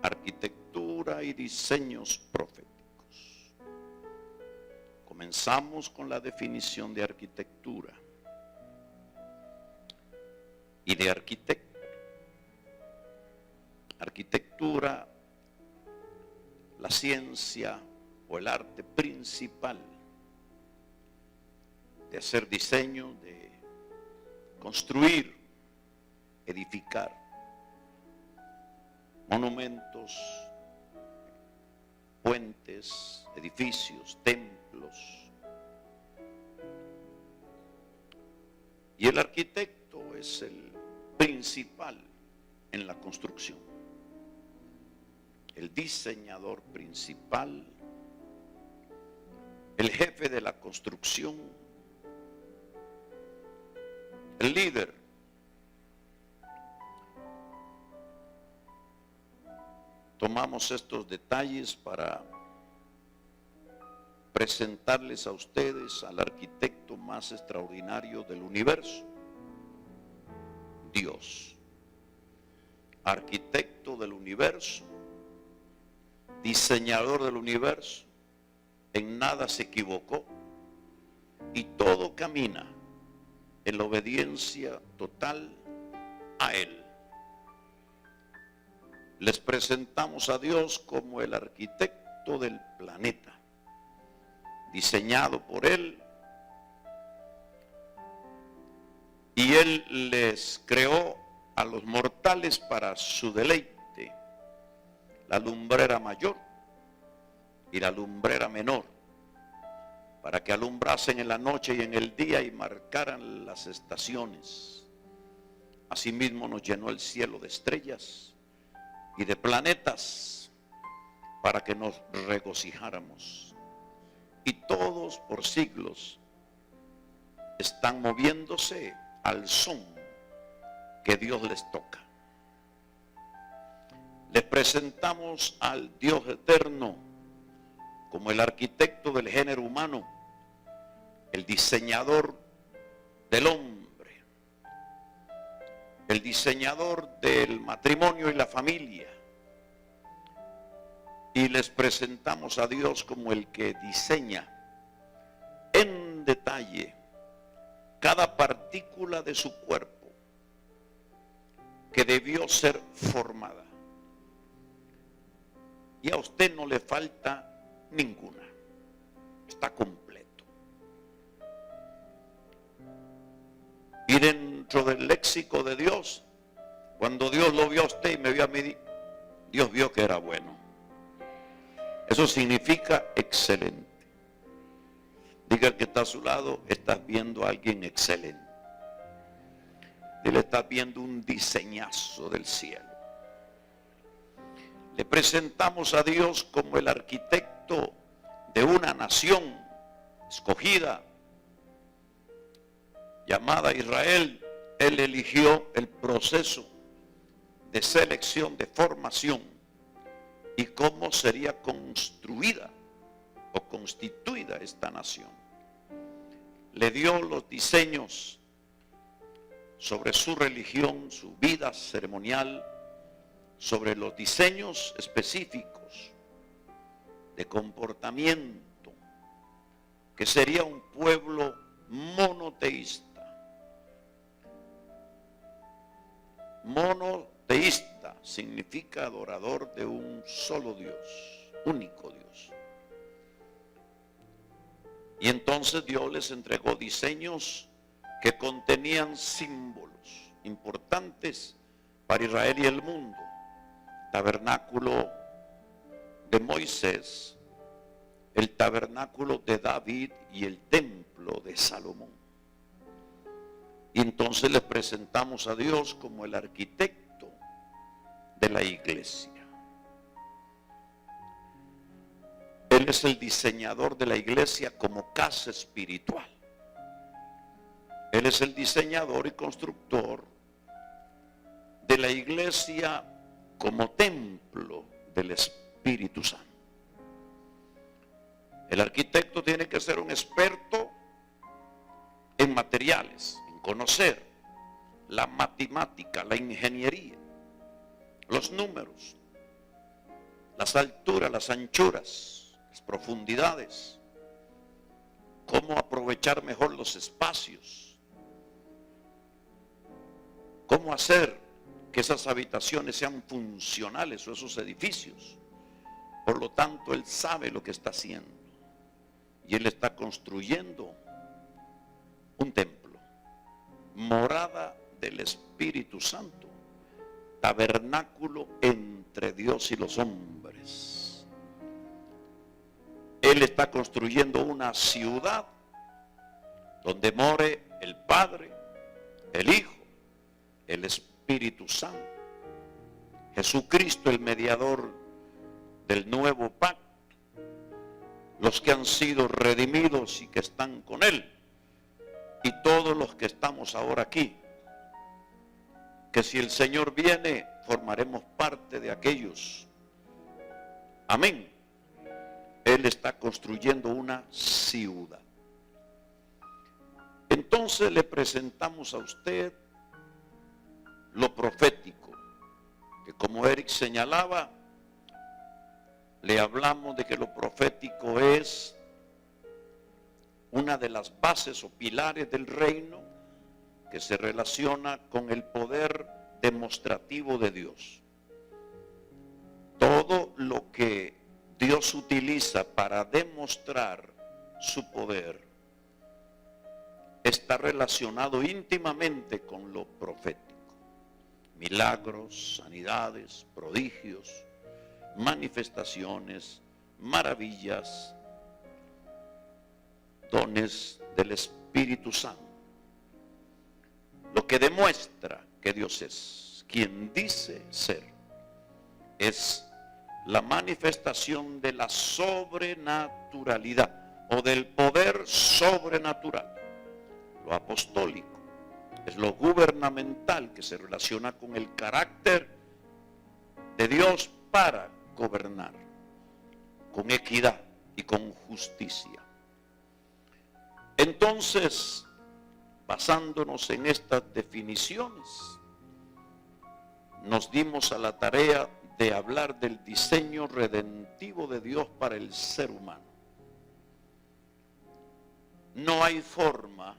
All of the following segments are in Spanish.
arquitectura y diseños proféticos. Comenzamos con la definición de arquitectura y de arquitecto. Arquitectura, la ciencia o el arte principal de hacer diseño, de construir, edificar monumentos, puentes, edificios, templos. Y el arquitecto es el principal en la construcción, el diseñador principal, el jefe de la construcción, el líder. Tomamos estos detalles para presentarles a ustedes al arquitecto más extraordinario del universo, Dios. Arquitecto del universo, diseñador del universo, en nada se equivocó y todo camina en la obediencia total a Él. Les presentamos a Dios como el arquitecto del planeta, diseñado por Él, y Él les creó a los mortales para su deleite, la lumbrera mayor y la lumbrera menor, para que alumbrasen en la noche y en el día y marcaran las estaciones. Asimismo nos llenó el cielo de estrellas y de planetas para que nos regocijáramos. Y todos por siglos están moviéndose al son que Dios les toca. Les presentamos al Dios eterno como el arquitecto del género humano, el diseñador del hombre, el diseñador del matrimonio y la familia. Y les presentamos a Dios como el que diseña en detalle cada partícula de su cuerpo que debió ser formada. Y a usted no le falta ninguna, está completo. Y dentro del léxico de Dios, cuando Dios lo vio a usted y me vio a mí, Dios vio que era bueno. Eso significa excelente. Diga al que está a su lado, estás viendo a alguien excelente. Dile, estás viendo un diseñazo del cielo. Le presentamos a Dios como el arquitecto de una nación escogida, llamada Israel. Él eligió el proceso de selección, de formación y cómo sería construida o constituida esta nación. Le dio los diseños sobre su religión, su vida ceremonial, sobre los diseños específicos de comportamiento, que sería un pueblo monoteísta. Monoteísta significa adorador de un solo Dios, único Dios. Y entonces Dios les entregó diseños que contenían símbolos importantes para Israel y el mundo. Tabernáculo de Moisés, el tabernáculo de David y el templo de Salomón. Y entonces les presentamos a Dios como el arquitecto de la iglesia. Él es el diseñador de la iglesia como casa espiritual. Él es el diseñador y constructor de la iglesia como templo del Espíritu Santo. El arquitecto tiene que ser un experto en materiales, en conocer la matemática, la ingeniería, los números, las alturas, las anchuras, las profundidades, cómo aprovechar mejor los espacios, cómo hacer que esas habitaciones sean funcionales o esos edificios. Por lo tanto, Él sabe lo que está haciendo y Él está construyendo un templo, morada del Espíritu Santo, tabernáculo entre Dios y los hombres. Él está construyendo una ciudad donde more el Padre, el Hijo, el Espíritu Santo. Jesucristo, el mediador del nuevo pacto. Los que han sido redimidos y que están con Él. Y todos los que estamos ahora aquí. Que si el Señor viene, formaremos parte de aquellos. Amén. Él está construyendo una ciudad. Entonces le presentamos a usted lo profético, que como Eric señalaba, le hablamos de que lo profético es una de las bases o pilares del reino que se relaciona con el poder demostrativo de Dios. Todo lo que Dios utiliza para demostrar su poder está relacionado íntimamente con lo profético. Milagros, sanidades, prodigios, manifestaciones, maravillas, dones del Espíritu Santo. Lo que demuestra que Dios es quien dice ser, es la manifestación de la sobrenaturalidad o del poder sobrenatural. Lo apostólico es lo gubernamental que se relaciona con el carácter de Dios para gobernar con equidad y con justicia. Entonces, basándonos en estas definiciones, nos dimos a la tarea de hablar del diseño redentivo de Dios para el ser humano. No hay forma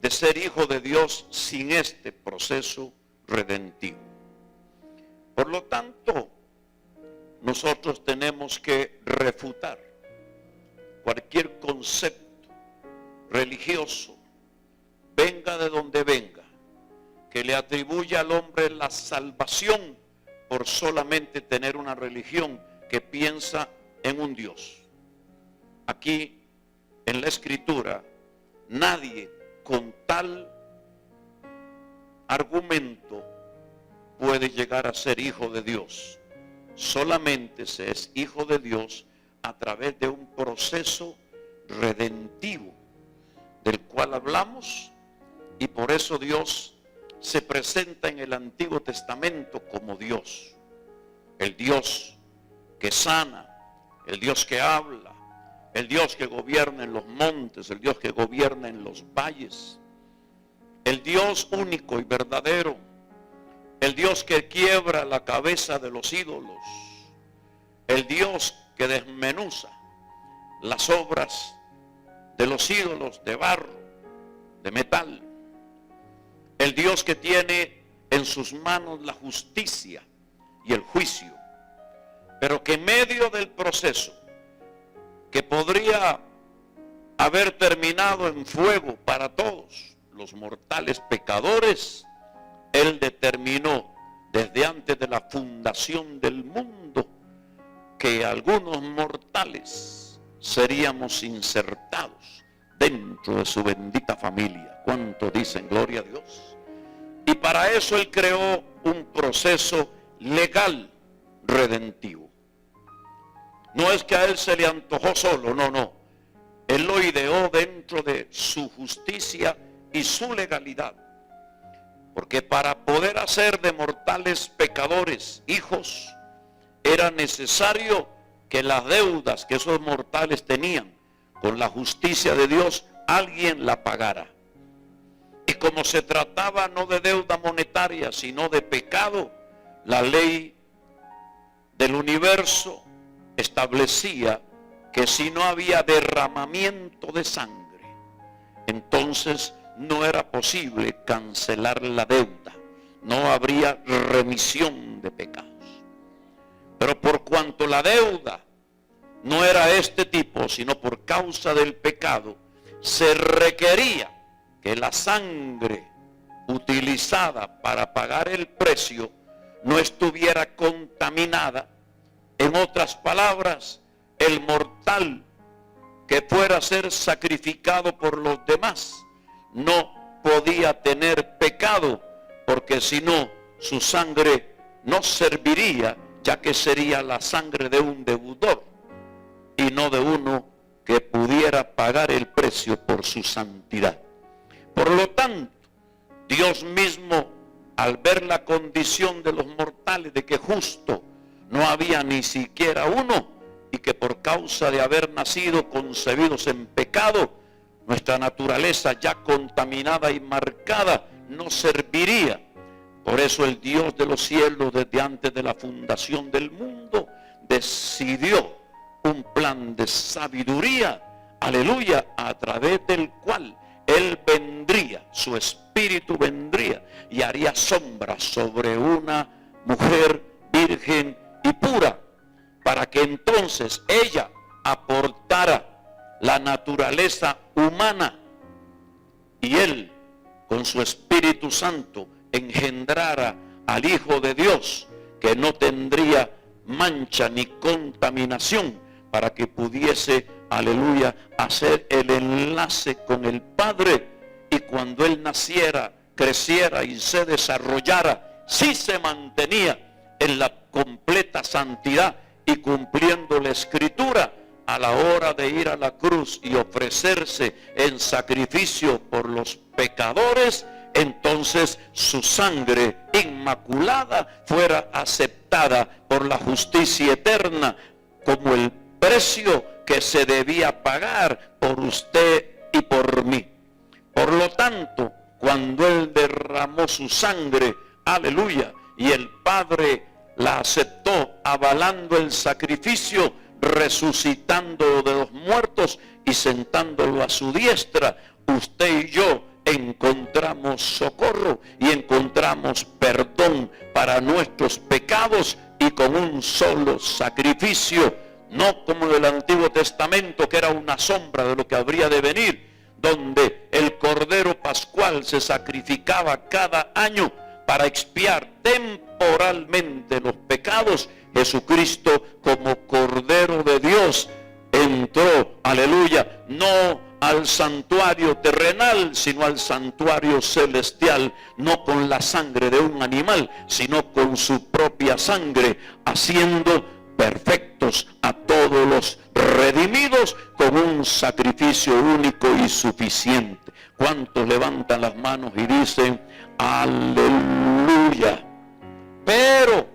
de ser hijo de Dios sin este proceso redentivo. Por lo tanto, nosotros tenemos que refutar cualquier concepto religioso, venga de donde venga, que le atribuya al hombre la salvación por solamente tener una religión que piensa en un Dios. Aquí, en la Escritura, nadie con tal argumento puede llegar a ser hijo de Dios. Solamente se es hijo de Dios a través de un proceso redentivo del cual hablamos, y por eso Dios se presenta en el Antiguo Testamento como Dios, el Dios que sana, el Dios que habla, el Dios que gobierna en los montes, el Dios que gobierna en los valles, el Dios único y verdadero, el Dios que quiebra la cabeza de los ídolos, el Dios que desmenuza las obras de los ídolos de barro, de metal, el Dios que tiene en sus manos la justicia y el juicio, pero que en medio del proceso que podría haber terminado en fuego para todos los mortales pecadores, Él determinó desde antes de la fundación del mundo que algunos mortales seríamos insertados dentro de su bendita familia. ¿Cuánto dicen gloria a Dios? Y para eso Él creó un proceso legal redentivo. No es que a Él se le antojó solo, no. Él lo ideó dentro de su justicia y su legalidad. Porque para poder hacer de mortales pecadores hijos, era necesario que las deudas que esos mortales tenían con la justicia de Dios, alguien la pagara. Y como se trataba no de deuda monetaria, sino de pecado, la ley del universo establecía que si no había derramamiento de sangre, entonces no era posible cancelar la deuda, no habría remisión de pecados. Pero por cuanto la deuda no era este tipo, sino por causa del pecado, se requería que la sangre utilizada para pagar el precio no estuviera contaminada. En otras palabras, el mortal que fuera a ser sacrificado por los demás no podía tener pecado, porque si no, su sangre no serviría, ya que sería la sangre de un deudor y no de uno que pudiera pagar el precio por su santidad. Por lo tanto, Dios mismo, al ver la condición de los mortales, de que justo no había ni siquiera uno, y que por causa de haber nacido concebidos en pecado, nuestra naturaleza ya contaminada y marcada no serviría. Por eso el Dios de los cielos, desde antes de la fundación del mundo, decidió un plan de sabiduría, aleluya, a través del cual Él vendría, su espíritu vendría y haría sombra sobre una mujer virgen y pura, para que entonces ella aportara la naturaleza humana y Él, con su Espíritu Santo, engendrara al Hijo de Dios, que no tendría mancha ni contaminación, para que pudiese, aleluya, hacer el enlace con el Padre, y cuando Él naciera, creciera y se desarrollara, sí se mantenía en la completa santidad y cumpliendo la Escritura a la hora de ir a la cruz y ofrecerse en sacrificio por los pecadores. Entonces su sangre inmaculada fuera aceptada por la justicia eterna como el precio que se debía pagar por usted y por mí. Por lo tanto, cuando Él derramó su sangre, aleluya, y el Padre la aceptó avalando el sacrificio, resucitando de los muertos y sentándolo a su diestra, usted y yo encontramos socorro y encontramos perdón para nuestros pecados, y con un solo sacrificio, no como en el Antiguo Testamento, que era una sombra de lo que habría de venir, donde el Cordero Pascual se sacrificaba cada año para expiar temporalmente los pecados. Jesucristo, como Cordero de Dios, entró, aleluya, no al santuario terrenal, sino al santuario celestial, no con la sangre de un animal, sino con su propia sangre, haciendo perfectos a todos los redimidos con un sacrificio único y suficiente. ¿Cuántos levantan las manos y dicen aleluya? Pero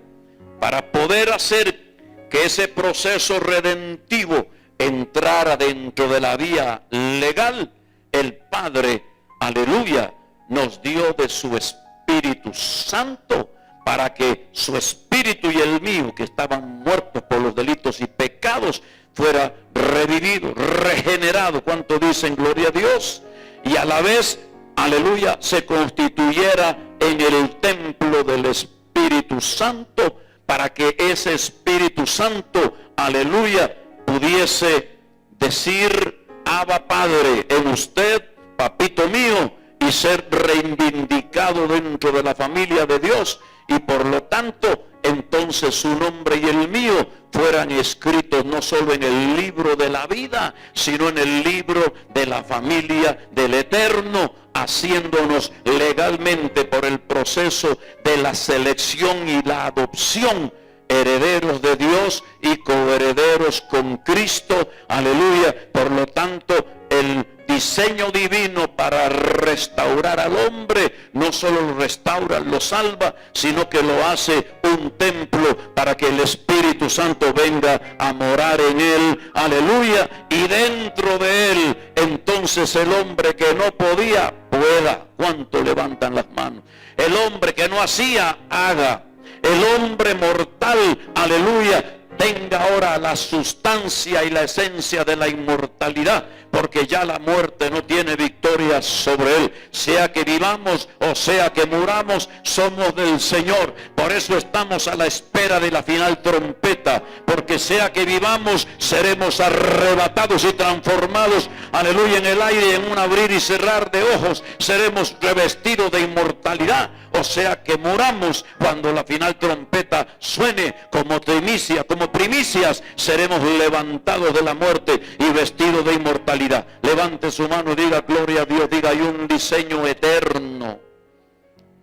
para poder hacer que ese proceso redentivo entrara dentro de la vía legal, el Padre, aleluya, nos dio de su Espíritu Santo, para que su espíritu y el mío, que estaban muertos por los delitos y pecados, fuera revivido, regenerado. ¿Cuánto dicen gloria a Dios? Y a la vez, aleluya, se constituyera en el templo del Espíritu Santo, para que ese Espíritu Santo, aleluya, pudiese decir Abba Padre en usted, papito mío, y ser reivindicado dentro de la familia de Dios, y por lo tanto entonces su nombre y el mío fueran escritos no solo en el libro de la vida, sino en el libro de la familia del Eterno, haciéndonos legalmente, por el proceso de la selección y la adopción, herederos de Dios y coherederos con Cristo, aleluya. Por lo tanto, el diseño divino para restaurar al hombre no solo lo restaura, lo salva, sino que lo hace un templo para que el Espíritu Santo venga a morar en él, aleluya, y dentro de él entonces el hombre que no podía pueda. ¿Cuánto levantan las manos? El hombre que no hacía, haga. el hombre mortal, aleluya, tenga ahora la sustancia y la esencia de la inmortalidad, porque ya la muerte no tiene victoria sobre él. Sea que vivamos o sea que muramos, somos del Señor. Por eso estamos a la espera de la final trompeta, porque sea que vivamos, seremos arrebatados y transformados, aleluya, en el aire, en un abrir y cerrar de ojos, seremos revestidos de inmortalidad. O sea que muramos, cuando la final trompeta suene como primicias, seremos levantados de la muerte y vestidos de inmortalidad. Levante su mano y diga gloria a Dios, diga: hay un diseño eterno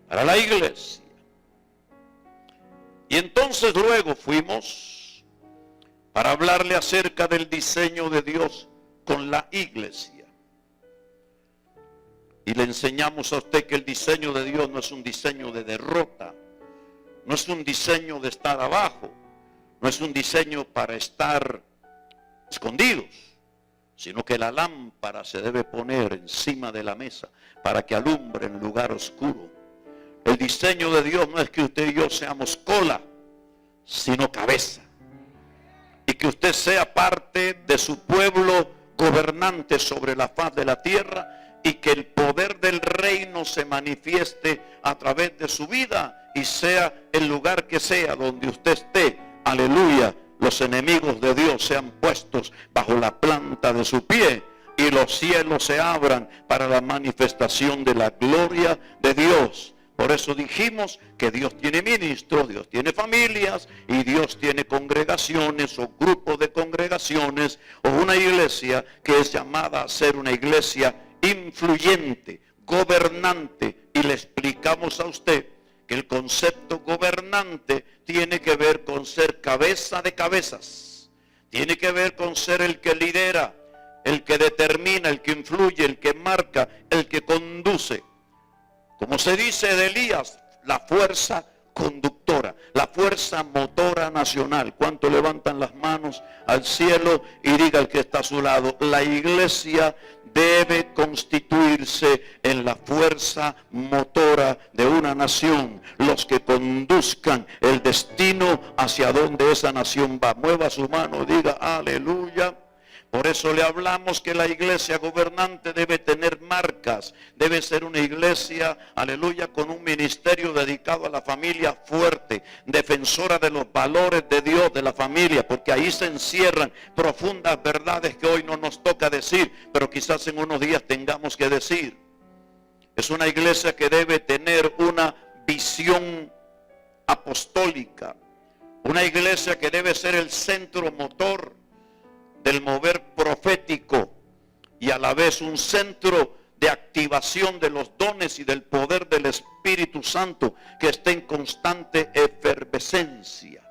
para la iglesia. Y entonces luego fuimos para hablarle acerca del diseño de Dios con la iglesia. Y le enseñamos a usted que el diseño de Dios no es un diseño de derrota, no es un diseño de estar abajo, no es un diseño para estar escondidos, sino que la lámpara se debe poner encima de la mesa para que alumbre en lugar oscuro. El diseño de Dios no es que usted y yo seamos cola, sino cabeza. Y que usted sea parte de su pueblo gobernante sobre la faz de la tierra, y que el poder del reino se manifieste a través de su vida, y sea el lugar que sea donde usted esté, aleluya, los enemigos de Dios sean puestos bajo la planta de su pie y los cielos se abran para la manifestación de la gloria de Dios. Por eso dijimos que Dios tiene ministros, Dios tiene familias y Dios tiene congregaciones o grupos de congregaciones o una iglesia que es llamada a ser una iglesia influyente, gobernante. Y le explicamos a usted que el concepto gobernante tiene que ver con ser cabeza de cabezas, tiene que ver con ser el que lidera, el que determina, el que influye, el que marca, el que conduce. Como se dice de Elías, la fuerza conductora, la fuerza motora nacional. ¿Cuánto levantan las manos al cielo y diga el que está a su lado? La iglesia debe constituirse en la fuerza motora de una nación, los que conduzcan el destino hacia donde esa nación va. Mueva su mano, diga aleluya. Por eso le hablamos que la iglesia gobernante debe tener marcas, debe ser una iglesia, aleluya, con un ministerio dedicado a la familia fuerte, defensora de los valores de Dios, de la familia, porque ahí se encierran profundas verdades que hoy no nos toca decir, pero quizás en unos días tengamos que decir. Es una iglesia que debe tener una visión apostólica, una iglesia que debe ser el centro motor del mover profético y a la vez un centro de activación de los dones y del poder del Espíritu Santo que esté en constante efervescencia.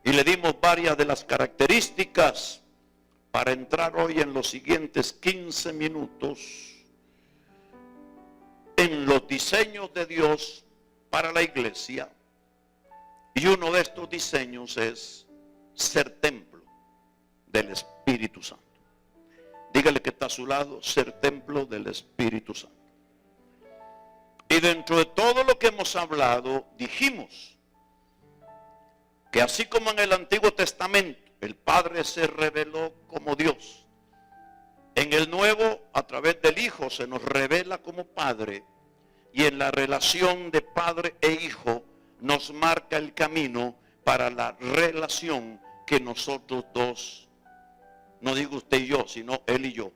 Y le dimos varias de las características para entrar hoy en los siguientes 15 minutos en los diseños de Dios para la iglesia. Y uno de estos diseños es ser templo del Espíritu Santo. Dígale que está a su lado: ser templo del Espíritu Santo. Y dentro de todo lo que hemos hablado, dijimos que así como en el Antiguo Testamento el Padre se reveló como Dios, en el Nuevo a través del Hijo se nos revela como Padre, y en la relación de Padre e Hijo nos marca el camino para la relación que nosotros dos, no digo usted y yo, sino él y yo,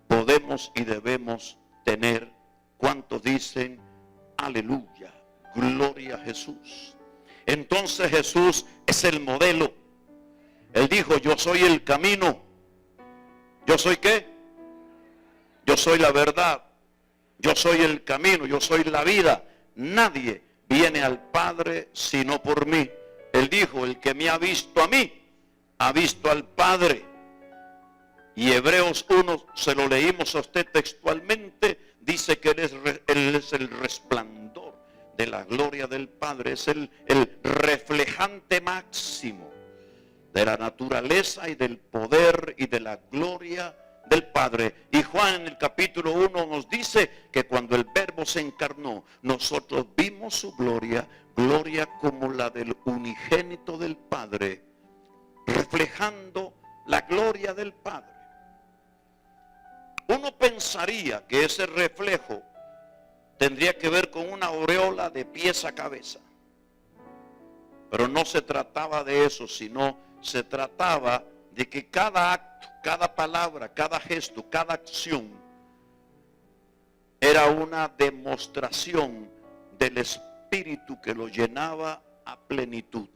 podemos y debemos tener. ¿Cuántos dicen aleluya, gloria a Jesús? Entonces Jesús es el modelo. Él dijo: yo soy el camino. ¿Yo soy qué? Yo soy la verdad, yo soy el camino, yo soy la vida. Nadie viene al Padre sino por mí. Él dijo: el que me ha visto a mí, ha visto al Padre. Y Hebreos 1, se lo leímos a usted textualmente, dice que Él es el resplandor de la gloria del Padre, es el reflejante máximo de la naturaleza y del poder y de la gloria del Padre. Y Juan en el capítulo 1 nos dice que cuando el Verbo se encarnó, nosotros vimos su gloria, gloria como la del unigénito del Padre, reflejando la gloria del Padre. Uno pensaría que ese reflejo tendría que ver con una aureola de pies a cabeza. Pero no se trataba de eso, sino se trataba de que cada acto, cada palabra, cada gesto, cada acción era una demostración del Espíritu que lo llenaba a plenitud.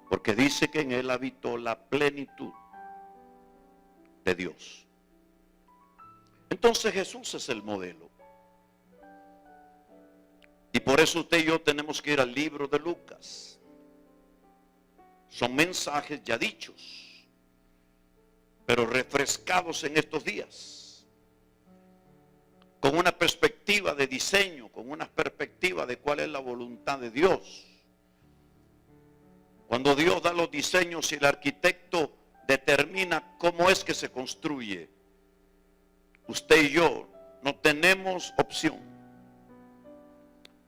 Porque dice que en él habitó la plenitud de Dios. Entonces Jesús es el modelo. Y por eso usted y yo tenemos que ir al libro de Lucas. Son mensajes ya dichos, pero refrescados en estos días, con una perspectiva de diseño, con una perspectiva de cuál es la voluntad de Dios. Cuando Dios da los diseños y el arquitecto determina cómo es que se construye, usted y yo no tenemos opción,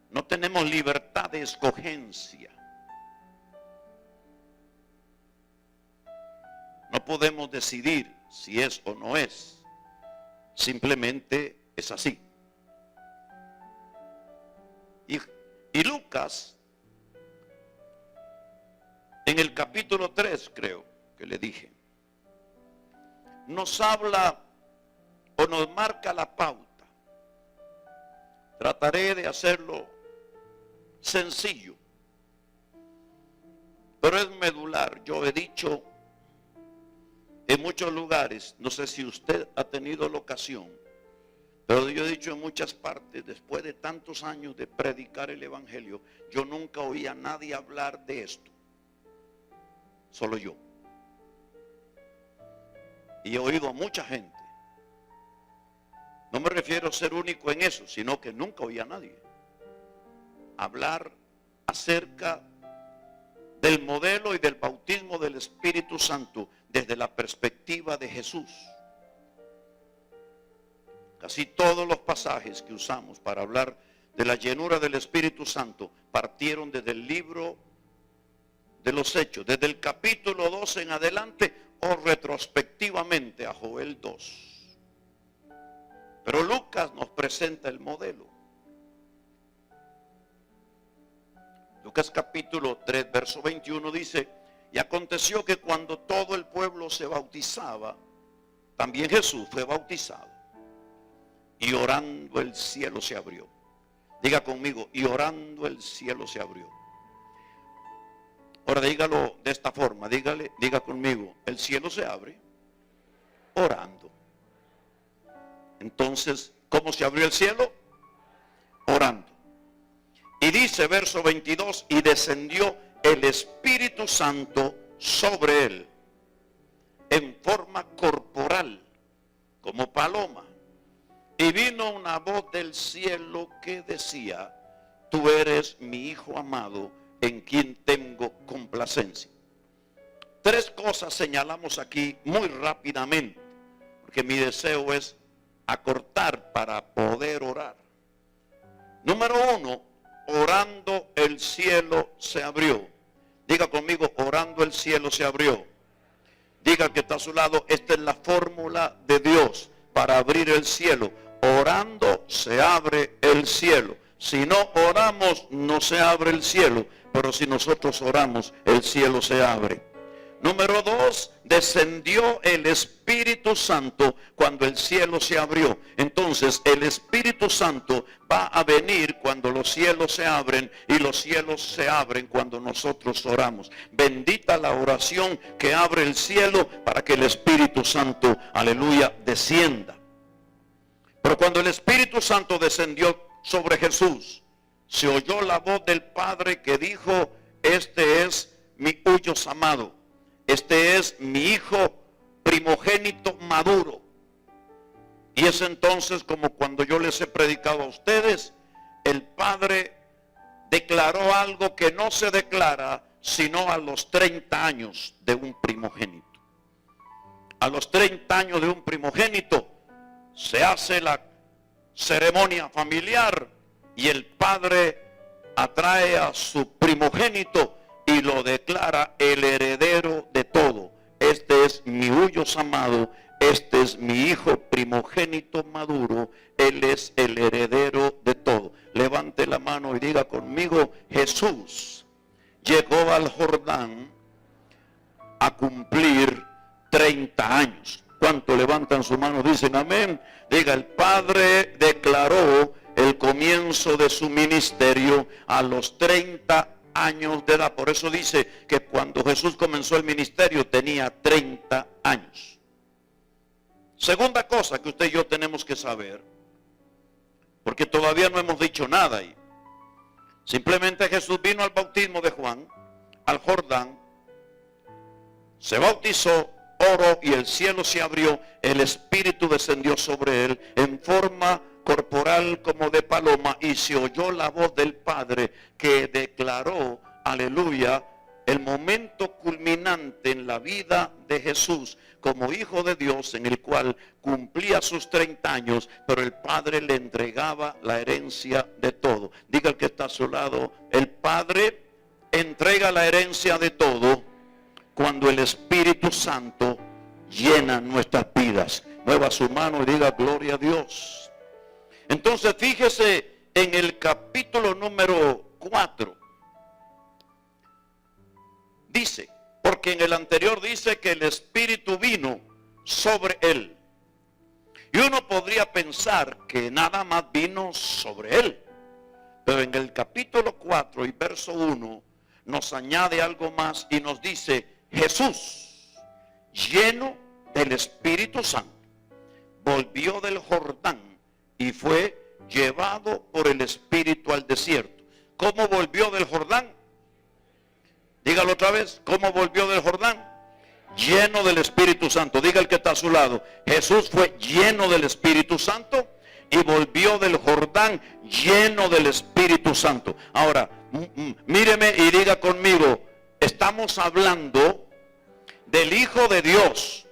no tenemos libertad de escogencia. No podemos decidir si es o no es. Simplemente es así. Y Lucas, en el capítulo 3, creo que le dije, nos habla o nos marca la pauta. Trataré de hacerlo sencillo, pero es medular. Yo he dicho en muchos lugares, no sé si usted ha tenido la ocasión, pero yo he dicho en muchas partes, después de tantos años de predicar el Evangelio, yo nunca oí a nadie hablar de esto, solo yo. Y he oído a mucha gente. No me refiero a ser único en eso, sino que nunca oí a nadie hablar acerca del modelo y del bautismo del Espíritu Santo desde la perspectiva de Jesús. Casi todos los pasajes que usamos para hablar de la llenura del Espíritu Santo partieron desde el libro de los Hechos, desde el capítulo 2 en adelante o retrospectivamente a Joel 2. Pero Lucas nos presenta el modelo. Lucas capítulo 3, verso 21 dice: y aconteció que cuando todo el pueblo se bautizaba, también Jesús fue bautizado. Y orando el cielo se abrió. Diga conmigo, y orando el cielo se abrió. Ahora dígalo de esta forma, diga conmigo, el cielo se abre orando. Entonces, ¿cómo se abrió el cielo? Orando. Y dice verso 22, y descendió el Espíritu Santo sobre él en forma corporal, como paloma. Y vino una voz del cielo que decía: tú eres mi Hijo amado, en quien tengo complacencia. Tres cosas señalamos aquí muy rápidamente, porque mi deseo es acortar para poder orar. Número uno, orando el cielo se abrió. Diga conmigo, orando el cielo se abrió. Diga al que está a su lado, esta es la fórmula de Dios para abrir el cielo. Orando se abre el cielo. Si no oramos, no se abre el cielo. Pero si nosotros oramos, el cielo se abre. Número dos, descendió el Espíritu Santo cuando el cielo se abrió. Entonces el Espíritu Santo va a venir cuando los cielos se abren, y los cielos se abren cuando nosotros oramos. Bendita la oración que abre el cielo para que el Espíritu Santo, aleluya, descienda. Pero cuando el Espíritu Santo descendió sobre Jesús, se oyó la voz del Padre que dijo: este es mi Hijo amado. Este es mi Hijo primogénito maduro. Y es entonces como cuando yo les he predicado a ustedes, el Padre declaró algo que no se declara sino a los 30 años de un primogénito. A los 30 años de un primogénito se hace la ceremonia familiar y el padre atrae a su primogénito y lo declara el heredero de todo. Este es mi huyos amado, este es mi hijo primogénito maduro, él es el heredero de todo. Levante la mano y diga conmigo: Jesús llegó al Jordán a cumplir 30 años. ¿Cuánto levantan su mano? Dicen amén. Diga: el Padre declaró el comienzo de su ministerio a los 30 años de edad. Por eso dice que cuando Jesús comenzó el ministerio tenía 30 años. Segunda cosa que usted y yo tenemos que saber, porque todavía no hemos dicho nada ahí. Simplemente Jesús vino al bautismo de Juan, al Jordán, se bautizó, oró y el cielo se abrió, el Espíritu descendió sobre él en forma corporal como de paloma y se oyó la voz del Padre que declaró, aleluya, el momento culminante en la vida de Jesús como hijo de Dios, en el cual cumplía sus 30 años, pero el Padre le entregaba la herencia de todo. Diga el que está a su lado: el Padre entrega la herencia de todo cuando el Espíritu Santo llena nuestras vidas. Mueva su mano y diga: gloria a Dios. Entonces fíjese en el capítulo número 4. Dice, porque en el anterior dice que el Espíritu vino sobre él. Y uno podría pensar que nada más vino sobre él. Pero en el capítulo 4 y verso 1 nos añade algo más y nos dice: Jesús, lleno del Espíritu Santo, volvió del Jordán y fue llevado por el Espíritu al desierto. ¿Cómo volvió del Jordán? Dígalo otra vez: ¿cómo volvió del Jordán? Lleno del Espíritu Santo. Diga el que está a su lado: Jesús fue lleno del Espíritu Santo y volvió del Jordán lleno del Espíritu Santo. Ahora, míreme y diga conmigo: estamos hablando del Hijo de Dios.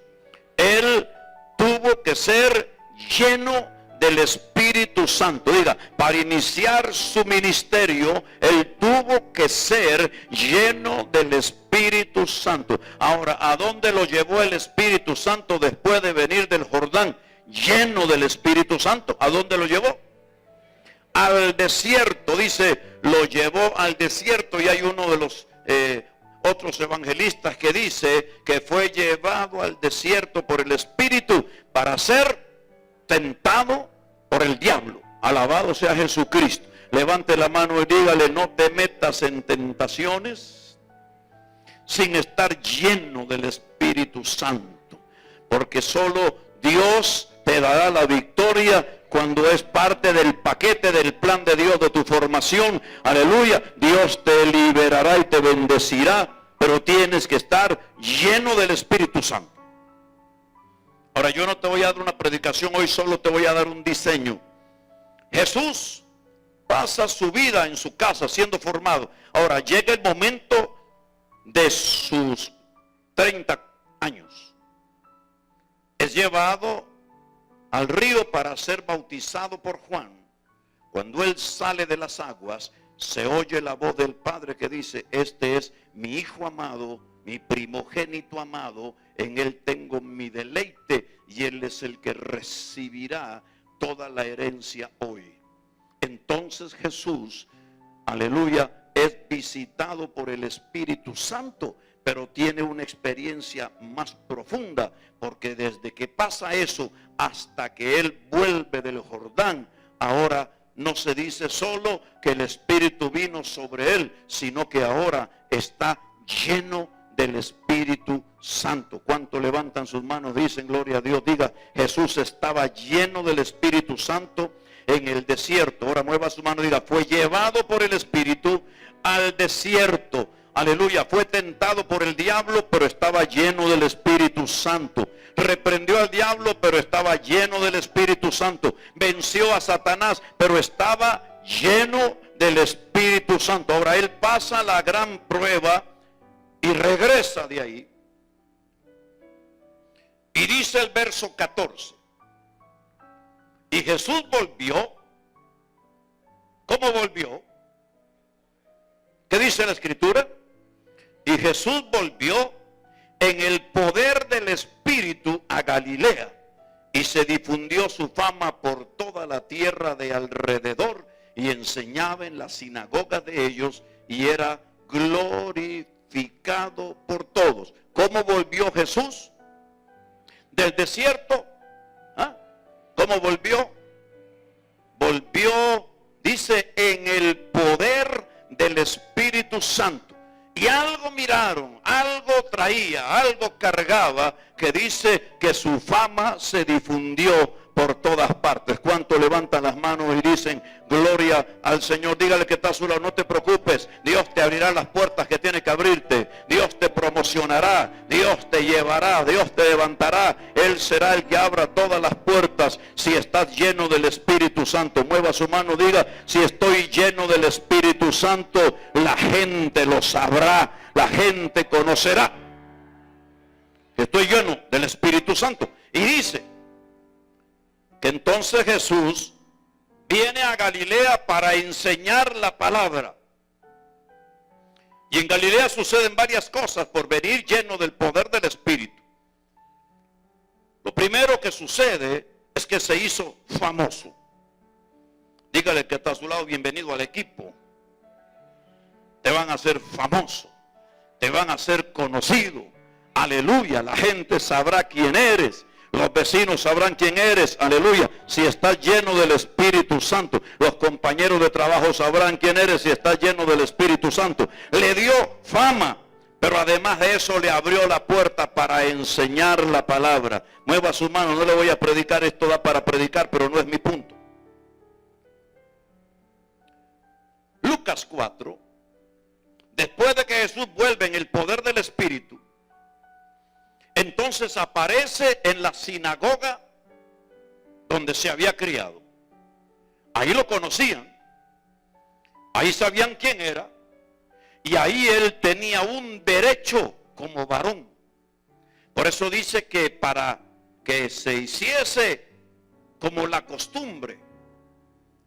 Él tuvo que ser lleno del Espíritu Santo. Diga: para iniciar su ministerio, él tuvo que ser lleno del Espíritu Santo. Ahora, ¿a dónde lo llevó el Espíritu Santo después de venir del Jordán? Lleno del Espíritu Santo. ¿A dónde lo llevó? Al desierto. Dice, lo llevó al desierto. Y hay uno de los otros evangelistas que dice que fue llevado al desierto por el Espíritu para ser tentado por el diablo. Alabado sea Jesucristo. Levante la mano y dígale: no te metas en tentaciones sin estar lleno del Espíritu Santo, porque solo Dios te dará la victoria cuando es parte del paquete del plan de Dios de tu formación. Aleluya. Dios te liberará y te bendecirá, pero tienes que estar lleno del Espíritu Santo. Ahora, yo no te voy a dar una predicación hoy, solo te voy a dar un diseño. Jesús pasa su vida en su casa siendo formado. Ahora llega el momento de sus 30 años. Es llevado al río para ser bautizado por Juan. Cuando él sale de las aguas, se oye la voz del Padre que dice: este es mi Hijo amado, mi primogénito amado, en él tengo mi deleite, y él es el que recibirá toda la herencia hoy. Entonces Jesús, aleluya, es visitado por el Espíritu Santo, pero tiene una experiencia más profunda, porque desde que pasa eso hasta que él vuelve del Jordán, ahora no se dice solo que el Espíritu vino sobre él, sino que ahora está lleno del Espíritu Santo. ¿Cuánto levantan sus manos? Dicen gloria a Dios. Diga: Jesús estaba lleno del Espíritu Santo en el desierto. Ahora mueva su mano y diga: fue llevado por el Espíritu al desierto. Aleluya. Fue tentado por el diablo, pero estaba lleno del Espíritu Santo. Reprendió al diablo, pero estaba lleno del Espíritu Santo. Venció a Satanás, pero estaba lleno del Espíritu Santo. Ahora él pasa la gran prueba y regresa de ahí. Y dice el verso 14. Y Jesús volvió. ¿Cómo volvió? ¿Qué dice la Escritura? Y Jesús volvió en el poder del Espíritu a Galilea, y se difundió su fama por toda la tierra de alrededor, y enseñaba en las sinagogas de ellos, y era glorificado por todos. ¿Cómo volvió Jesús? Del desierto. ¿Ah? ¿Cómo volvió? Volvió, dice, en el poder del Espíritu Santo. Y algo miraron, algo traía, algo cargaba, que dice que su fama se difundió por todas partes. ¿Cuántos levantan las manos y dicen gloria al Señor? Dígale que está a su lado, no te preocupes, Dios te abrirá las puertas que tiene que abrirte, Dios te promocionará, Dios te llevará, Dios te levantará, Él será el que abra todas las puertas si estás lleno del Espíritu Santo. Mueva su mano, diga, si estoy lleno del Espíritu Santo, la gente lo sabrá, la gente conocerá. Estoy lleno del Espíritu Santo. Y dice que entonces Jesús viene a Galilea para enseñar la palabra. Y en Galilea suceden varias cosas por venir lleno del poder del Espíritu. Lo primero que sucede es que se hizo famoso. Dígale que está a su lado, bienvenido al equipo. Te van a hacer famoso, te van a hacer conocido. Aleluya, la gente sabrá quién eres. Los vecinos sabrán quién eres, aleluya, si estás lleno del Espíritu Santo. Los compañeros de trabajo sabrán quién eres si estás lleno del Espíritu Santo. Le dio fama, pero además de eso le abrió la puerta para enseñar la palabra. Mueva su mano, no le voy a predicar, esto da para predicar, pero no es mi punto. Lucas 4, después de que Jesús vuelve en el poder del Espíritu, entonces aparece en la sinagoga donde se había criado. Ahí lo conocían, ahí sabían quién era, y ahí él tenía un derecho como varón. Por eso dice que para que se hiciese como la costumbre,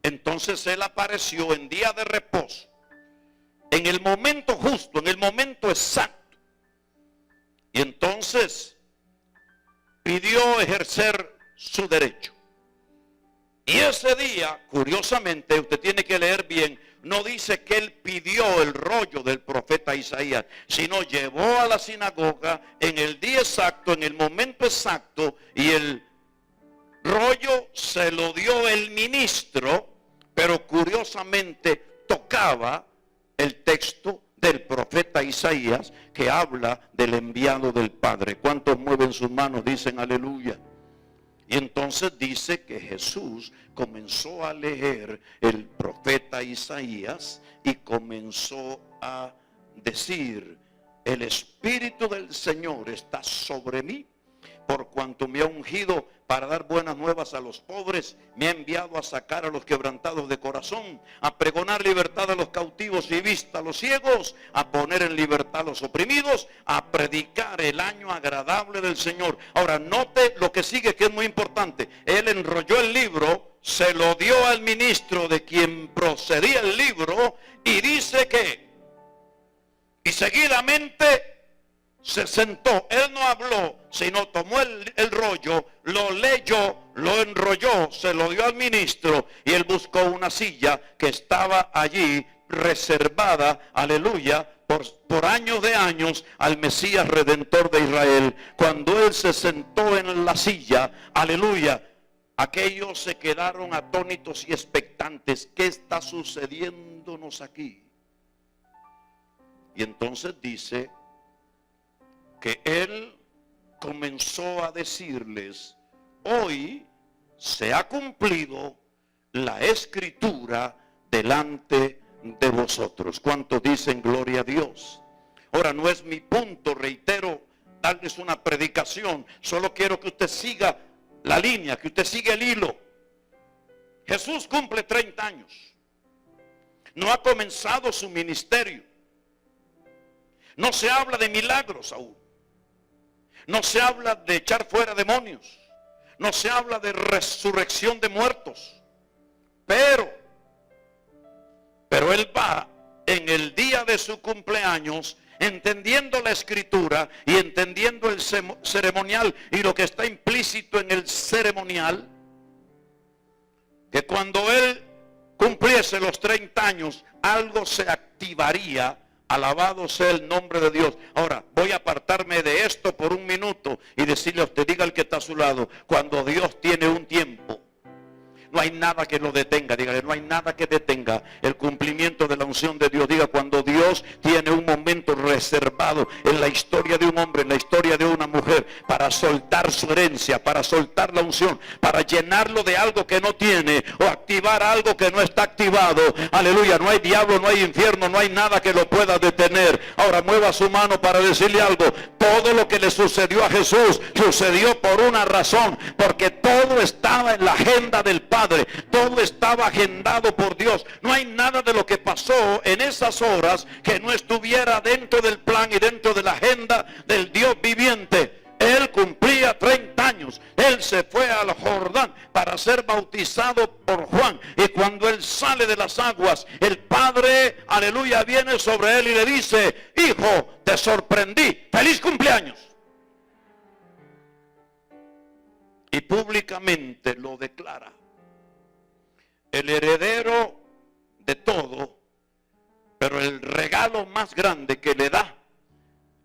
entonces él apareció en día de reposo, en el momento justo, en el momento exacto. Y entonces pidió ejercer su derecho. Y ese día, curiosamente, usted tiene que leer bien, no dice que él pidió el rollo del profeta Isaías, sino llevó a la sinagoga en el día exacto, en el momento exacto, y el rollo se lo dio el ministro, pero curiosamente tocaba el texto del profeta Isaías, que habla del enviado del Padre. ¿Cuántos mueven sus manos? Dicen aleluya. Y entonces dice que Jesús comenzó a leer el profeta Isaías y comenzó a decir: el Espíritu del Señor está sobre mí, por cuanto me ha ungido para dar buenas nuevas a los pobres, me ha enviado a sacar a los quebrantados de corazón, a pregonar libertad a los cautivos y vista a los ciegos, a poner en libertad a los oprimidos, a predicar el año agradable del Señor. Ahora note lo que sigue, que es muy importante. Él enrolló el libro, se lo dio al ministro de quien procedía el libro, y dice que, y seguidamente se sentó. Él no habló, sino tomó el rollo, lo leyó, lo enrolló, se lo dio al ministro, y él buscó una silla que estaba allí reservada, aleluya, por años de años al Mesías Redentor de Israel. Cuando él se sentó en la silla, aleluya, aquellos se quedaron atónitos y expectantes. ¿Qué está sucediéndonos aquí? Y entonces dice que él comenzó a decirles: hoy se ha cumplido la escritura delante de vosotros. ¿Cuántos dicen gloria a Dios? Ahora, no es mi punto, reitero, darles una predicación. Solo quiero que usted siga la línea, que usted siga el hilo. Jesús cumple 30 años. No ha comenzado su ministerio. No se habla de milagros aún. no se habla de echar fuera demonios, no se habla de resurrección de muertos, pero él va en el día de su cumpleaños, entendiendo la escritura y entendiendo el ceremonial y lo que está implícito en el ceremonial, que cuando él cumpliese los 30 años, algo se activaría. Alabado sea el nombre de Dios. Ahora, voy a apartarme de esto por un minuto y decirle a usted, diga al que está a su lado, cuando Dios tiene un tiempo, no hay nada que lo detenga. Dígale, no hay nada que detenga el cumplimiento de la unción de Dios. Diga, cuando Dios tiene un momento reservado en la historia de un hombre, en la historia de una mujer, para soltar su herencia, para soltar la unción, para llenarlo de algo que no tiene, o activar algo que no está activado. Aleluya, no hay diablo, no hay infierno, no hay nada que lo pueda detener. Ahora mueva su mano para decirle algo. Todo lo que le sucedió a Jesús, sucedió por una razón, porque todo estaba en la agenda del Padre. Todo estaba agendado por Dios. No hay nada de lo que pasó en esas horas que no estuviera dentro del plan y dentro de la agenda del Dios viviente. Él cumplía 30 años. Él se fue al Jordán para ser bautizado por Juan. Y cuando él sale de las aguas, el Padre, aleluya, viene sobre él y le dice, hijo, te sorprendí. ¡Feliz cumpleaños! Y públicamente lo declara. El heredero de todo, pero el regalo más grande que le da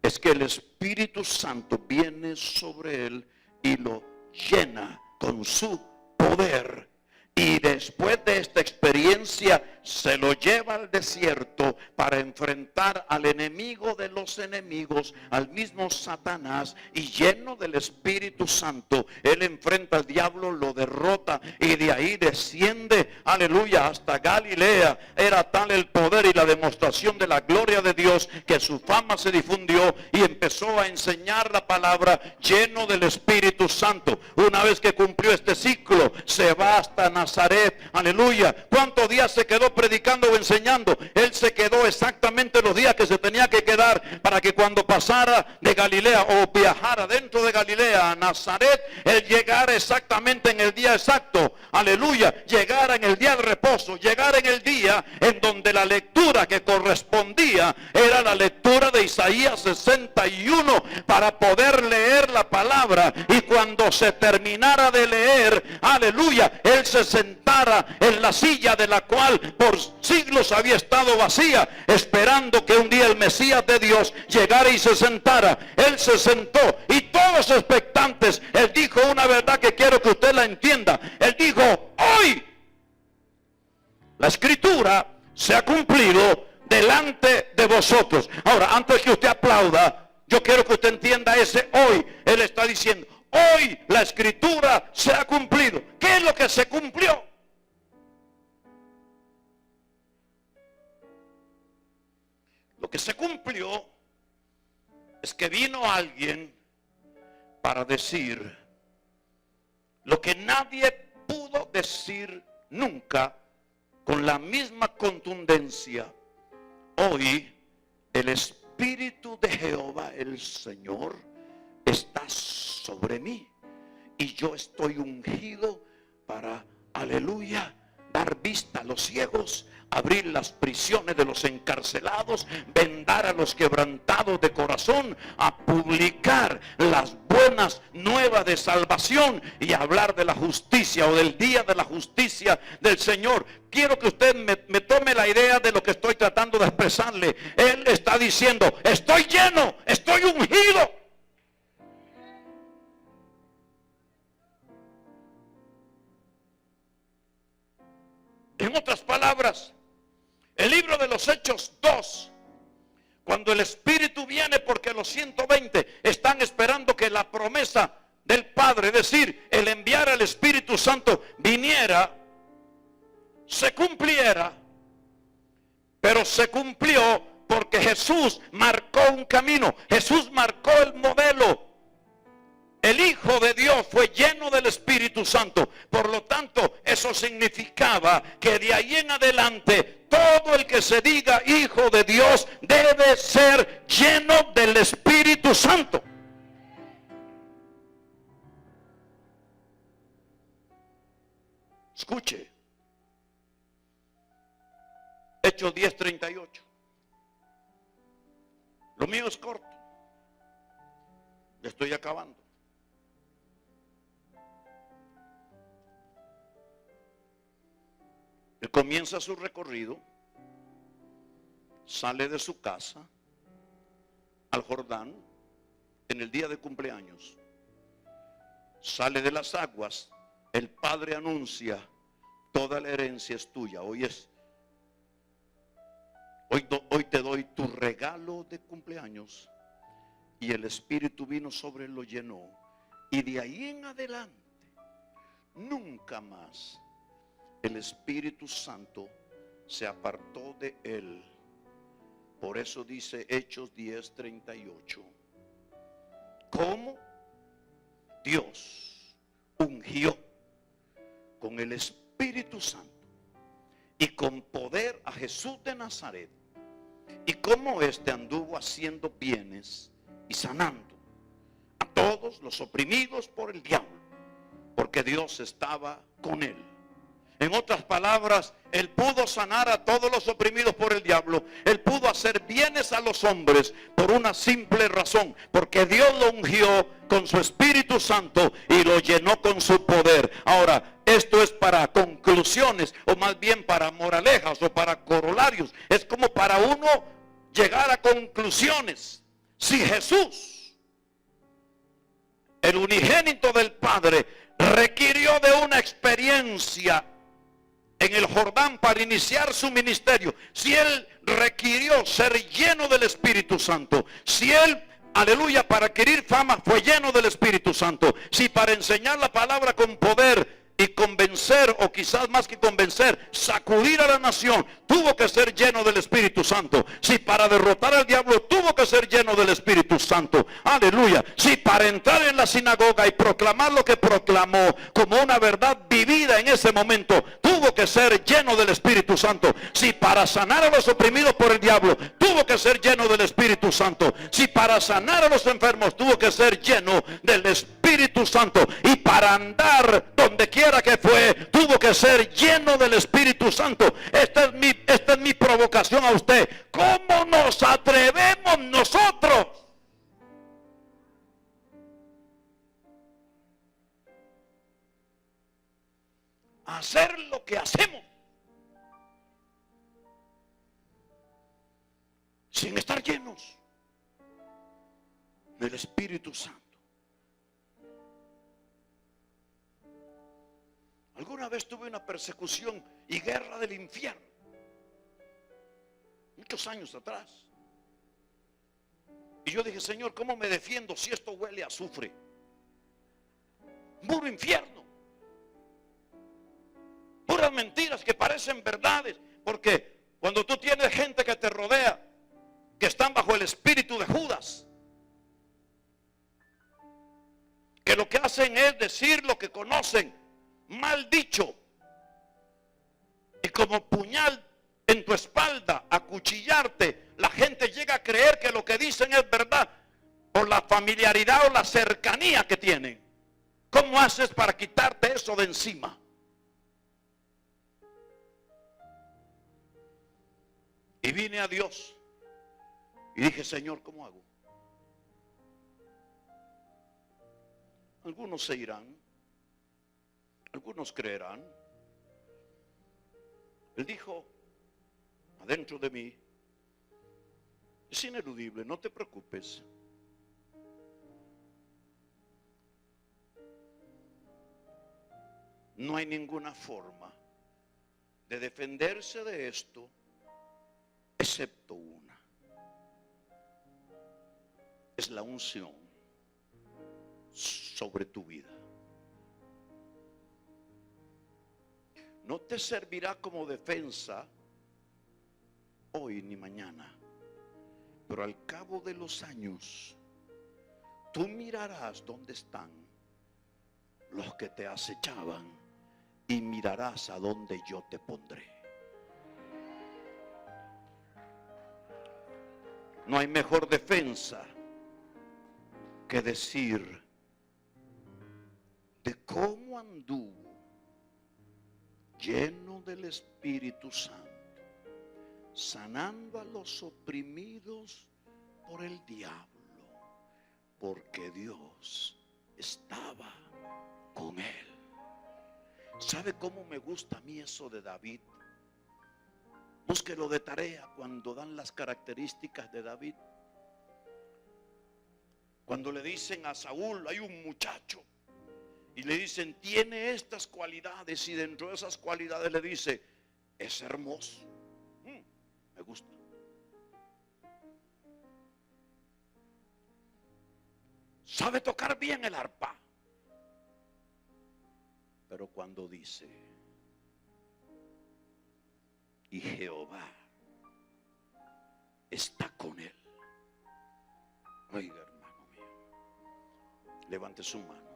es que el Espíritu Santo viene sobre él y lo llena con su poder. Y después de esta experiencia se lo lleva al desierto para enfrentar al enemigo de los enemigos, al mismo Satanás, y lleno del Espíritu Santo, él enfrenta al diablo, lo derrota y de ahí desciende, aleluya, hasta Galilea. Era tal el poder y la demostración de la gloria de Dios que su fama se difundió y empezó a enseñar la palabra lleno del Espíritu Santo. Una vez que cumplió este ciclo, se va hasta Nazaret, aleluya. ¿Cuántos días se quedó predicando o enseñando? Él se quedó exactamente los días que se tenía que quedar para que cuando pasara de Galilea o viajara dentro de Galilea a Nazaret, él llegara exactamente en el día exacto, aleluya, llegara en el día de reposo, llegara en el día en donde la lectura que correspondía era la lectura de Isaías 61 para poder leer la palabra, y cuando se terminara de leer, aleluya, él se sentara en la silla de la cual por siglos había estado vacía, esperando que un día el Mesías de Dios llegara y se sentara. Él se sentó y todos expectantes. Él dijo una verdad que quiero que usted la entienda. Él dijo, hoy la escritura se ha cumplido delante de vosotros. Ahora, antes que usted aplauda, yo quiero que usted entienda ese hoy. Él está diciendo, hoy la escritura se ha cumplido. ¿Qué es lo que se cumplió? Lo que se cumplió es que vino alguien para decir lo que nadie pudo decir nunca con la misma contundencia. Hoy el Espíritu de Jehová, el Señor, está sobre mí, y yo estoy ungido para, aleluya, dar vista a los ciegos, abrir las prisiones de los encarcelados, vendar a los quebrantados de corazón, a publicar las buenas nuevas de salvación y hablar de la justicia o del día de la justicia del Señor. Quiero que usted me tome la idea de lo que estoy tratando de expresarle. Él está diciendo, estoy lleno, estoy ungido. En otras palabras, el libro de los Hechos 2, cuando el Espíritu viene, porque los 120 están esperando que la promesa del Padre, es decir, el enviar al Espíritu Santo, viniera, se cumpliera, pero se cumplió porque Jesús marcó un camino, Jesús marcó el modelo. El Hijo de Dios fue lleno del Espíritu Santo. Por lo tanto, eso significaba que de ahí en adelante, todo el que se diga Hijo de Dios debe ser lleno del Espíritu Santo. Hechos 10:38. Lo mío es corto. Ya estoy acabando. Él comienza su recorrido, sale de su casa al Jordán en el día de cumpleaños. Sale de las aguas, el Padre anuncia, toda la herencia es tuya. Hoy te doy tu regalo de cumpleaños. Y el Espíritu vino sobre él, lo llenó. Y de ahí en adelante, nunca más el Espíritu Santo se apartó de él. Por eso dice Hechos 10:38. ¿Cómo? Dios ungió con el Espíritu Santo y con poder a Jesús de Nazaret, y cómo éste anduvo haciendo bienes y sanando a todos los oprimidos por el diablo, porque Dios estaba con él. En otras palabras, él pudo sanar a todos los oprimidos por el diablo. Él pudo hacer bienes a los hombres por una simple razón, porque Dios lo ungió con su Espíritu Santo y lo llenó con su poder. Ahora, esto es para conclusiones, o más bien para moralejas o para corolarios. Es como para uno llegar a conclusiones. Si Jesús, el unigénito del Padre, requirió de una experiencia en el Jordán para iniciar su ministerio, si él requirió ser lleno del Espíritu Santo, si él, aleluya, para adquirir fama fue lleno del Espíritu Santo, si para enseñar la palabra con poder y convencer, o quizás más que convencer, sacudir a la nación, tuvo que ser lleno del Espíritu Santo. Si para derrotar al diablo tuvo que ser lleno del Espíritu Santo, aleluya. Si para entrar en la sinagoga y proclamar lo que proclamó como una verdad vivida en ese momento, tuvo que ser lleno del Espíritu Santo. Si para sanar a los oprimidos por el diablo tuvo que ser lleno del Espíritu Santo. Si para sanar a los enfermos tuvo que ser lleno del Espíritu Santo. Y para andar donde quiera que fue, tuvo que ser lleno del Espíritu Santo. Esta es mi provocación a usted. ¿Cómo nos atrevemos nosotros a hacer lo que hacemos sin estar llenos del Espíritu Santo? Alguna vez tuve una persecución y guerra del infierno, muchos años atrás. Y yo dije, Señor, ¿cómo me defiendo si esto huele a azufre? Puro infierno. Puras mentiras que parecen verdades. Porque cuando tú tienes gente que te rodea, que están bajo el espíritu de Judas, que lo que hacen es decir lo que conocen, mal dicho, y como puñal en tu espalda, acuchillarte, la gente llega a creer que lo que dicen es verdad por la familiaridad o la cercanía que tienen. ¿Cómo haces para quitarte eso de encima? Y vine a Dios y dije, Señor, ¿cómo hago? Algunos se irán, algunos creerán. Él dijo adentro de mí, es ineludible, no te preocupes. No hay ninguna forma de defenderse de esto, excepto una. Es la unción sobre tu vida. No te servirá como defensa hoy ni mañana, pero al cabo de los años tú mirarás dónde están los que te acechaban y mirarás a dónde yo te pondré. No hay mejor defensa que decir de cómo anduvo lleno del Espíritu Santo, sanando a los oprimidos por el diablo, porque Dios estaba con él. ¿Sabe cómo me gusta a mí eso de David? Búsquelo de tarea cuando dan las características de David. Cuando le dicen a Saúl, hay un muchacho, y le dicen, tiene estas cualidades, y dentro de esas cualidades le dice, es hermoso. Me gusta. Sabe tocar bien el arpa. Pero cuando dice, y Jehová está con él. Oiga, hermano mío, levante su mano.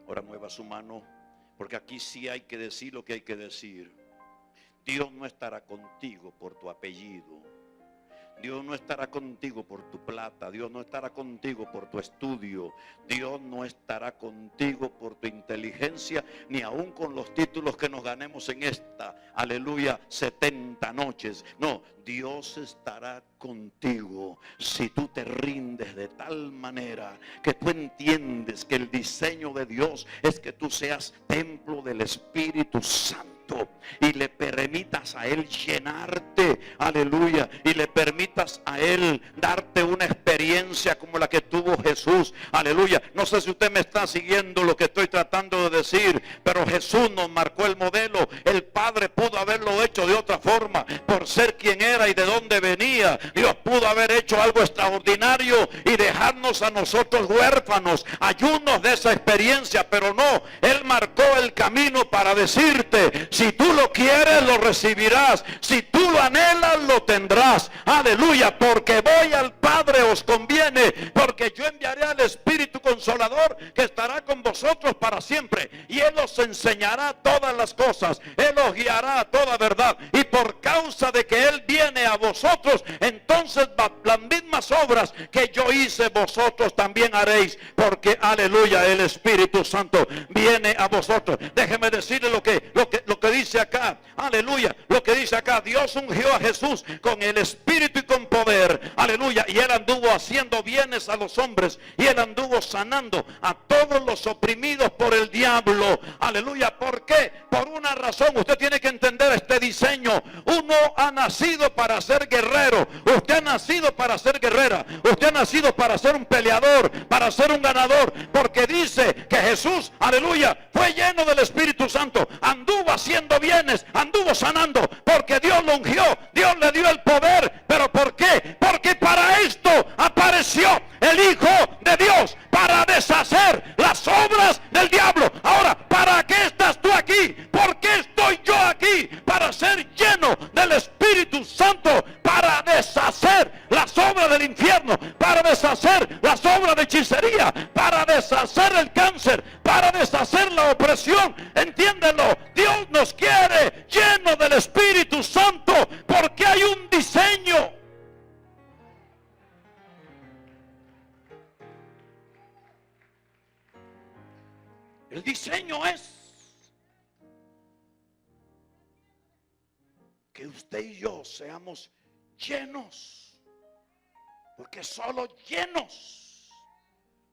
Ahora mueva su mano, porque aquí sí hay que decir lo que hay que decir. Dios no estará contigo por tu apellido. Dios no estará contigo por tu plata. Dios no estará contigo por tu estudio. Dios no estará contigo por tu inteligencia, ni aún con los títulos que nos ganemos en esta, aleluya, 70 noches. No, Dios estará contigo si tú te rindes de tal manera que tú entiendes que el diseño de Dios es que tú seas templo del Espíritu Santo y le permitas a Él llenarte, aleluya, y le permitas a Él darte una experiencia como la que tuvo Jesús, aleluya. No sé si usted me está siguiendo lo que estoy tratando de decir, pero Jesús nos marcó el modelo. El Padre pudo haberlo hecho de otra forma, por ser quien era y de dónde venía. Dios pudo haber hecho algo extraordinario y dejarnos a nosotros huérfanos, ayunos de esa experiencia, pero no, Él marcó el camino para decirte, si tú lo quieres, lo recibirás. Si tú lo anhelas, lo tendrás. Aleluya, porque voy al Padre, os conviene, porque yo enviaré al Espíritu Consolador que estará con vosotros para siempre. Y Él os enseñará todas las cosas. Él os guiará a toda verdad. Y por causa de que Él viene a vosotros, entonces las mismas obras que yo hice, vosotros también haréis. Porque, aleluya, el Espíritu Santo viene a vosotros. Déjeme decirle lo que dice acá, aleluya, lo que dice acá. Dios ungió a Jesús con el Espíritu y con poder, aleluya, y Él anduvo haciendo bienes a los hombres, y Él anduvo sanando a todos los oprimidos por el diablo, aleluya. ¿Por qué? Por una razón. Usted tiene que entender este diseño. Uno ha nacido para ser guerrero, usted ha nacido para ser guerrera, usted ha nacido para ser un peleador, para ser un ganador, porque dice que Jesús, aleluya, fue lleno del Espíritu Santo, anduvo haciendo bienes, anduvo sanando, porque Dios lo ungió, Dios le dio el poder. ¿Pero por qué? Porque para esto apareció el Hijo de Dios, para deshacer las obras del diablo. Ahora, ¿para qué estás tú aquí? ¿Por qué estoy yo aquí? Para ser lleno del Espíritu Santo, para deshacer las obras del infierno, para deshacer las obras de hechicería, para deshacer el cáncer, para deshacer la opresión. Entiéndelo, Dios nos quiere lleno del Espíritu Santo, porque hay un diseño. El diseño es que usted y yo seamos llenos, porque solo llenos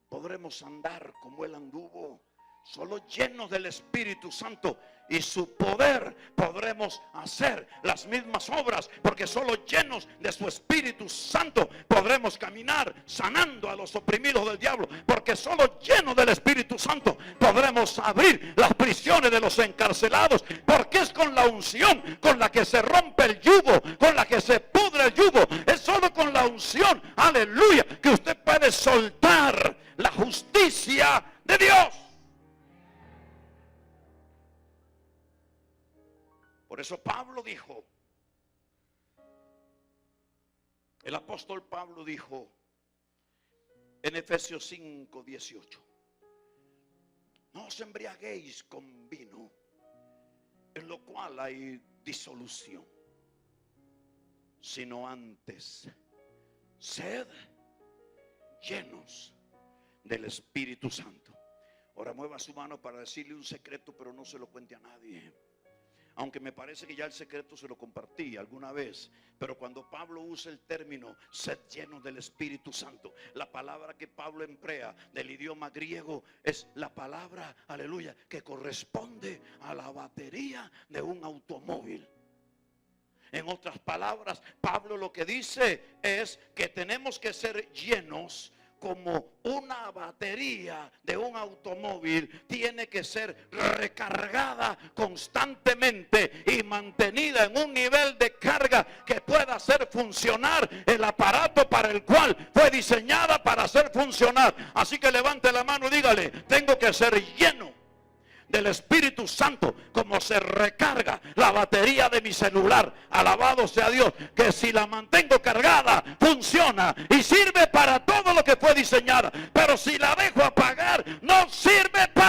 podremos andar como Él anduvo. Solo llenos del Espíritu Santo y su poder podremos hacer las mismas obras, porque solo llenos de su Espíritu Santo podremos caminar sanando a los oprimidos del diablo, porque solo llenos del Espíritu Santo podremos abrir las prisiones de los encarcelados, porque es con la unción con la que se rompe el yugo, con la que se pudre el yugo. Es solo con la unción, aleluya, que usted puede soltar la justicia de Dios. Por eso Pablo dijo, el apóstol Pablo dijo en Efesios 5:18, no os embriaguéis con vino, en lo cual hay disolución, sino antes sed llenos del Espíritu Santo. Ahora mueva su mano para decirle un secreto, pero no se lo cuente a nadie. aunque me parece que ya el secreto se lo compartí alguna vez, pero cuando Pablo usa el término sed llenos del Espíritu Santo, la palabra que Pablo emplea del idioma griego es la palabra, aleluya, que corresponde a la batería de un automóvil. En otras palabras, Pablo lo que dice es que tenemos que ser llenos como una batería de un automóvil tiene que ser recargada constantemente y mantenida en un nivel de carga que pueda hacer funcionar el aparato para el cual fue diseñada para hacer funcionar. Así que levante la mano y dígale, tengo que ser lleno del Espíritu Santo, como se recarga la batería de mi celular. Alabado sea Dios, que si la mantengo cargada, funciona y sirve para todo lo que fue diseñada. Pero si la dejo apagar, no sirve para